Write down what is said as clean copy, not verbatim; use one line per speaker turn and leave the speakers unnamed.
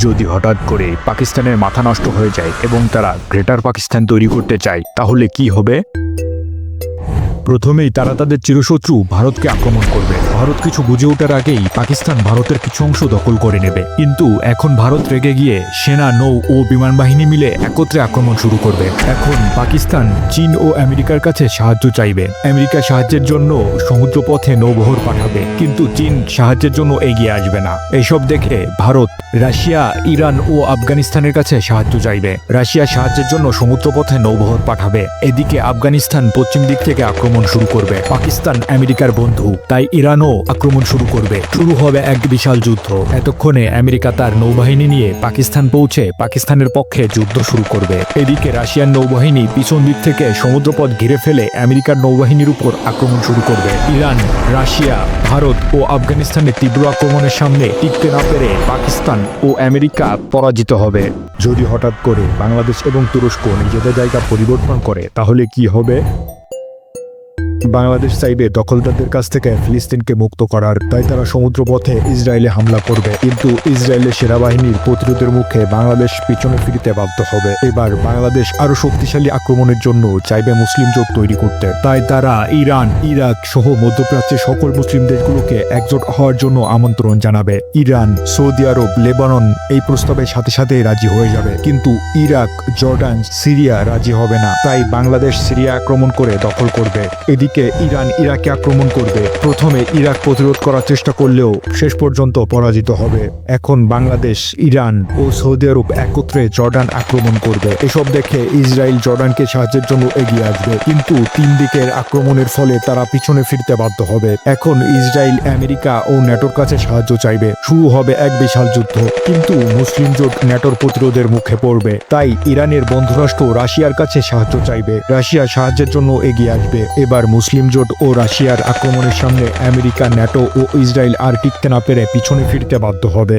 যদি হঠাৎ করে পাকিস্তানের মাথা নষ্ট হয়ে যায় এবং তারা গ্রেটার পাকিস্তান তৈরি করতে চায় তাহলে কি হবে? প্রথমেই তারা তাদের চিরশত্রু ভারতকে আক্রমণ করবে। ভারত কিছু বুঝে ওঠার আগেই পাকিস্তান ভারতের কিছু অংশ দখল করে নেবে। কিন্তু এখন ভারত রেগে গিয়ে সেনা, নৌ ও বিমান বাহিনী মিলে একত্রে আক্রমণ শুরু করবে। এখন পাকিস্তান চীন ও আমেরিকার কাছে সাহায্য চাইবে। আমেরিকা সাহায্যের জন্য সমুদ্রপথে নৌবহর পাঠাবে, কিন্তু চীন সাহায্যের জন্য এগিয়ে আসবে না। এইসব দেখে ভারত রাশিয়া, ইরান ও আফগানিস্তানের কাছে সাহায্য চাইবে। রাশিয়া সাহায্যের জন্য সমুদ্রপথে নৌবহর পাঠাবে। এদিকে আফগানিস্তান পশ্চিম দিক থেকে আক্রমণ শুরু করবে। পাকিস্তান আমেরিকার বন্ধু, তাই ইরানও আক্রমণ শুরু করবে। শুরু হবে এক বিশাল যুদ্ধ। এতক্ষণে আমেরিকা তার নৌবাহিনী নিয়ে পাকিস্তান পৌঁছে পাকিস্তানের পক্ষে যুদ্ধ শুরু করবে। এদিকে রাশিয়ার নৌবাহিনী পিছন দিক থেকে সমুদ্রপথ ঘিরে ফেলে আমেরিকার নৌবাহিনীর উপর আক্রমণ শুরু করবে। ইরান, রাশিয়া, ভারত ও আফগানিস্তানের তীব্র আক্রমণের সামনে টিকতে না পেরে পাকিস্তান ও আমেরিকা পরাজিত হবে। যদি হঠাৎ করে বাংলাদেশ এবং তুরস্ক নিজেদের জায়গা পরিবর্তন করে তাহলে কি হবে? বাংলাদেশ চাইবে দখলদারদের কাছ থেকে ফিলিস্তিনকে মুক্ত করার, তাই তারা সমুদ্রপথে ইসরায়েলে হামলা করবে। কিন্তু ইসরায়েলের সেনাবাহিনীর প্রতিরোধের মুখে বাংলাদেশ পিছনে ফিরতে বাধ্য হবে। এবার বাংলাদেশ আরো শক্তিশালী আক্রমণের জন্য চাইবে মুসলিম জোট তৈরি করতে। তাই তারা ইরান, ইরাক সহ মধ্যপ্রাচ্যের সকল মুসলিম দেশগুলোকে একজোট হওয়ার জন্য আমন্ত্রণ জানাবে। ইরান, সৌদি আরব, লেবানন এই প্রস্তাবের সাথে সাথে রাজি হয়ে যাবে, কিন্তু ইরাক, জর্ডান, সিরিয়া রাজি হবে না। তাই বাংলাদেশ সিরিয়া আক্রমণ করে দখল করবে। এদিকে ইরান ইরাকে আক্রমণ করবে। প্রথমে ইরাক প্রতিরোধ করার চেষ্টা করলেও শেষ পর্যন্ত পরাজিত হবে। এখন বাংলাদেশ, ইরান ও সৌদি আরব একত্রে জর্ডান আক্রমণ করবে। এসব দেখে ইসরায়েল জর্ডানকে সাহায্যের জন্য এগিয়ে আসবে, কিন্তু তিন দিকের আক্রমণের ফলে তারা পিছনে ফিরতে বাধ্য হবে। এখন ইসরায়েল আমেরিকা ও ন্যাটোর কাছে সাহায্য চাইবে। শুরু হবে এক বিশাল যুদ্ধ, কিন্তু মুসলিম জোট ন্যাটোর প্রতিরোধের মুখে পড়বে। তাই ইরানের বন্ধুরাষ্ট্র রাশিয়ার কাছে সাহায্য চাইবে। রাশিয়া সাহায্যের জন্য এগিয়ে আসবে। এবার মুসলিম জোট ও রাশিয়ার আক্রমণের সামনে আমেরিকা, ন্যাটো ও ইসরায়েল আর টিকতে না পেরে পিছনে ফিরতে বাধ্য হবে।